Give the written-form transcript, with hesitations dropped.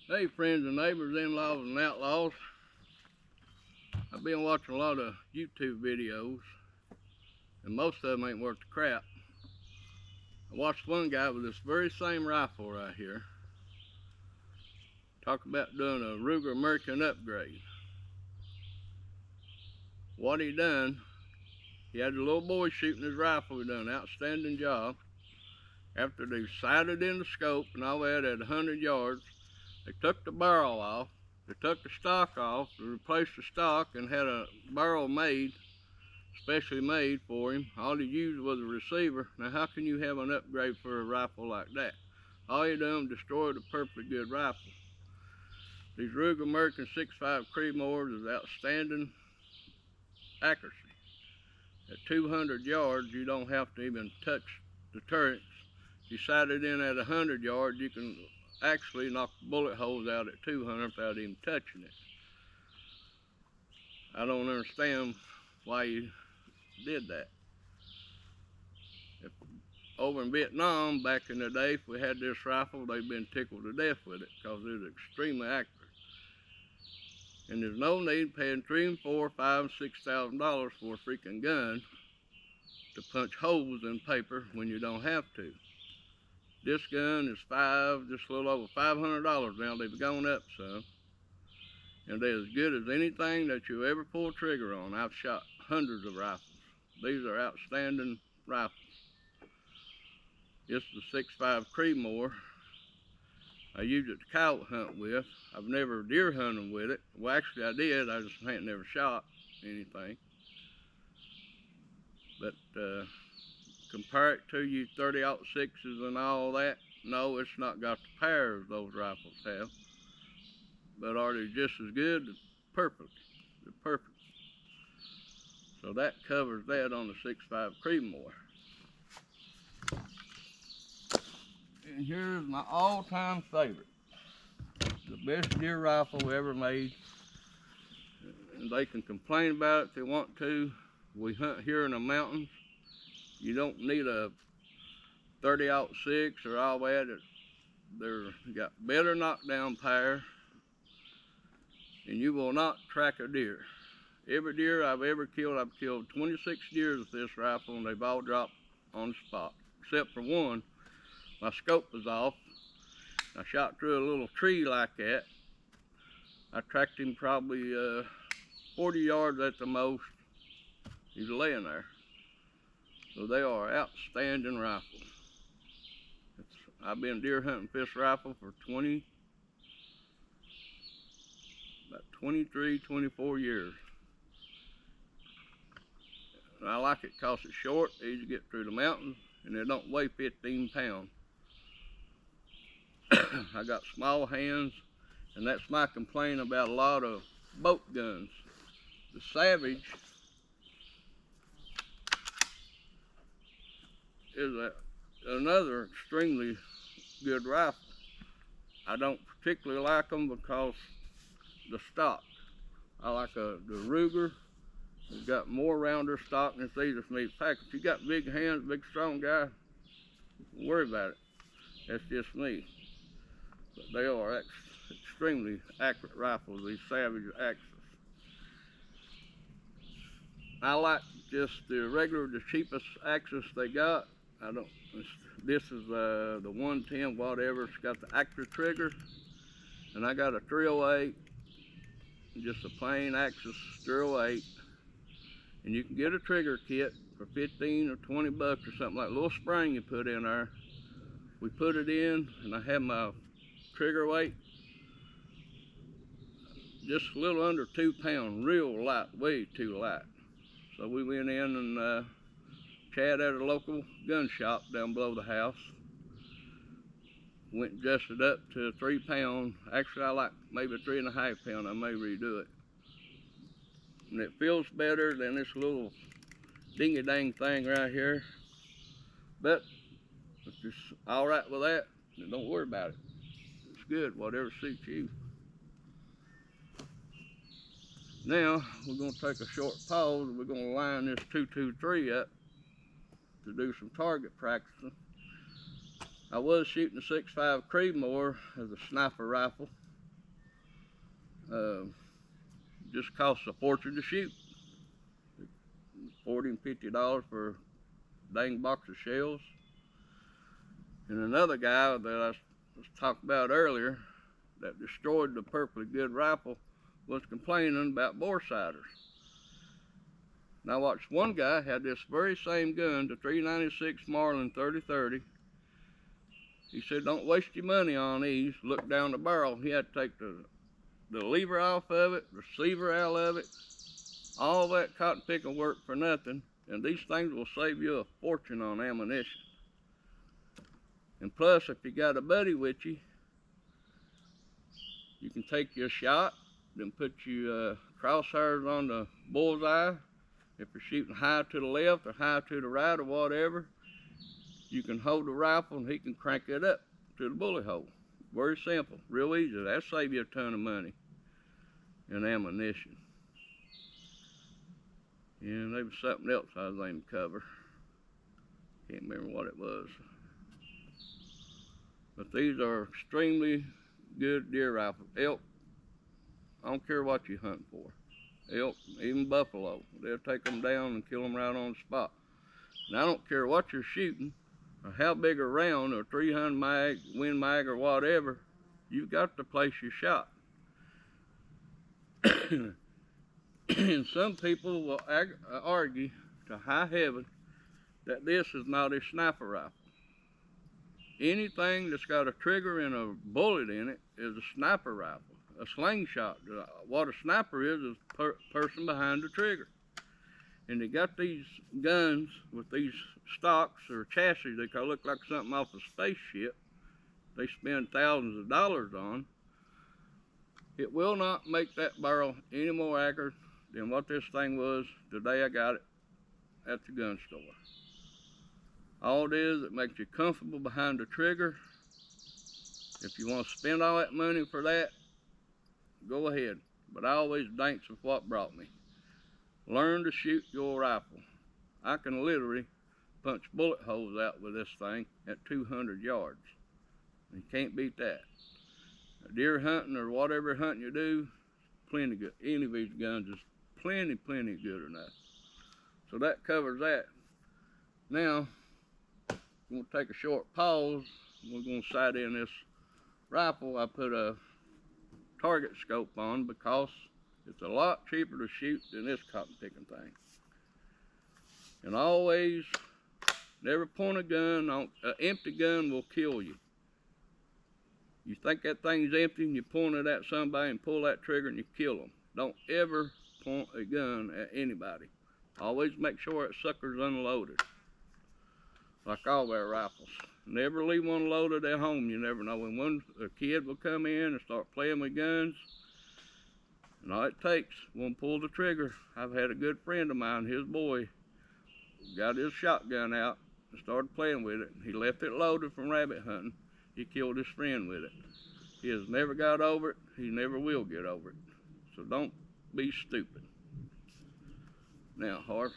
Hey friends and neighbors, in-laws and outlaws. I've been watching a lot of YouTube videos and most of them ain't worth the crap. I watched one guy with this very same rifle right here talk about doing a Ruger American upgrade. What he done, he had a little boy shooting his rifle. He done an outstanding job. After they sighted in the scope and all that at 100 yards, they took the barrel off. They took the stock off, they replaced the stock and had a barrel made, specially made for him. All he used was a receiver. Now how can you have an upgrade for a rifle like that? All you done destroyed a perfectly good rifle. These Ruger American 6.5 Creedmoors is outstanding accuracy. At 200 yards, you don't have to even touch the turrets. You sight it in at 100 yards, you can actually knock bullet holes out at 200 without even touching it. I don't understand why you did that. Over in Vietnam, back in the day, if we had this rifle, they'd been tickled to death with it because it was extremely accurate. And there's no need paying $3,000, $4,000, $5,000, $6,000 for a freaking gun to punch holes in paper when you don't have to. This gun is just a little over $500 now. They've gone up some. And they're as good as anything that you ever pull a trigger on. I've shot hundreds of rifles. These are outstanding rifles. This is the 6.5 Creedmoor. I use it to coyote hunt with. I've never deer hunted with it. Well, actually I did. I just ain't never shot anything. But compare it to you 30-06s and all that. No, it's not got the power those rifles have. But are they just as good? Perfect. They're perfect. So that covers that on the 6.5 Creedmoor. And here's my all-time favorite. The best deer rifle ever made. And they can complain about it if they want to. We hunt here in the mountains. You don't need a 30-06 or all that. They're got better knockdown power. And you will not track a deer. Every deer I've ever killed, I've killed 26 deer with this rifle and they've all dropped on the spot. Except for one, my scope was off. I shot through a little tree like that. I tracked him probably 40 yards at the most. He's laying there. So they are outstanding rifles. I've been deer hunting this rifle for 23, 24 years. And I like it because it's short, easy to get through the mountains, and it don't weigh 15 pounds. I got small hands, and that's my complaint about a lot of boat guns. The Savage is another extremely good rifle. I don't particularly like them because the stock. I like the Ruger. It's got more rounder stock and it's easier for me to pack. If you got big hands, big strong guy, don't worry about it. That's just me. But they are extremely accurate rifles, these Savage Axis. I like just the cheapest Axis they got. This is the 110 whatever. It's got the accurate trigger. And I got a 308, just a plain Axis 308. And you can get a trigger kit for 15 or 20 bucks or something, like a little spring you put in there. We put it in and I have my trigger weight just a little under 2 pounds, real light, way too light. So we went in and Chad at a local gun shop down below the house. Went and adjusted up to 3 pounds. Actually I like maybe 3.5 pounds, I may redo it. And it feels better than this little dingy-dang thing right here. But if you're all right with that, then don't worry about it. It's good, whatever suits you. Now, we're gonna take a short pause and we're gonna line this 223 up to do some target practicing. I was shooting a 6.5 Creedmoor as a sniper rifle. Just costs a fortune to shoot. $40 and $50 for a dang box of shells. And another guy that I was talking about earlier that destroyed the perfectly good rifle was complaining about bore sighters. Now I watched one guy had this very same gun, the 396 Marlin 30-30. He said, don't waste your money on these. Look down the barrel. He had to take the lever off of it, the receiver out of it, all that cotton picking work for nothing. And these things will save you a fortune on ammunition. And plus, if you got a buddy with you, you can take your shot, then put your crosshairs on the bullseye. If you're shooting high to the left or high to the right or whatever, you can hold the rifle and he can crank it up to the bullet hole. Very simple, real easy. That'll save you a ton of money in ammunition. And there was something else I was aiming to cover. Can't remember what it was. But these are extremely good deer rifles. Elk, I don't care what you hunt for. Elk, even buffalo, they'll take them down and kill them right on the spot. And I don't care what you're shooting, or how big a round, or 300 mag, Win Mag, or whatever, you've got to place your shot. And some people will argue to high heaven that this is not a sniper rifle. Anything that's got a trigger and a bullet in it is a sniper rifle, a slingshot. What a sniper is a person behind the trigger. And they got these guns with these stocks or chassis that look like something off a spaceship. They spend thousands of dollars on. It will not make that barrel any more accurate than what this thing was the day I got it at the gun store. All it is, it makes you comfortable behind the trigger. If you want to spend all that money for that, go ahead. But I always thanks with what brought me. Learn to shoot your rifle. I can literally punch bullet holes out with this thing at 200 yards. You can't beat that. Deer hunting or whatever hunting you do, plenty good. Any of these guns is plenty good enough. So that covers that. Now, I'm going to take a short pause. We're going to sight in this rifle. I put a target scope on because it's a lot cheaper to shoot than this cotton picking thing. And always, never point a gun on, an empty gun will kill you. You think that thing's empty and you point it at somebody and pull that trigger and you kill them. Don't ever point a gun at anybody. Always make sure that sucker's unloaded. Like all their rifles. Never leave one loaded at home. You never know when a kid will come in and start playing with guns. And all it takes, won't pull the trigger. I've had a good friend of mine, his boy, got his shotgun out and started playing with it. He left it loaded from rabbit hunting. He killed his friend with it. He has never got over it. He never will get over it. So don't be stupid. Now, Harv.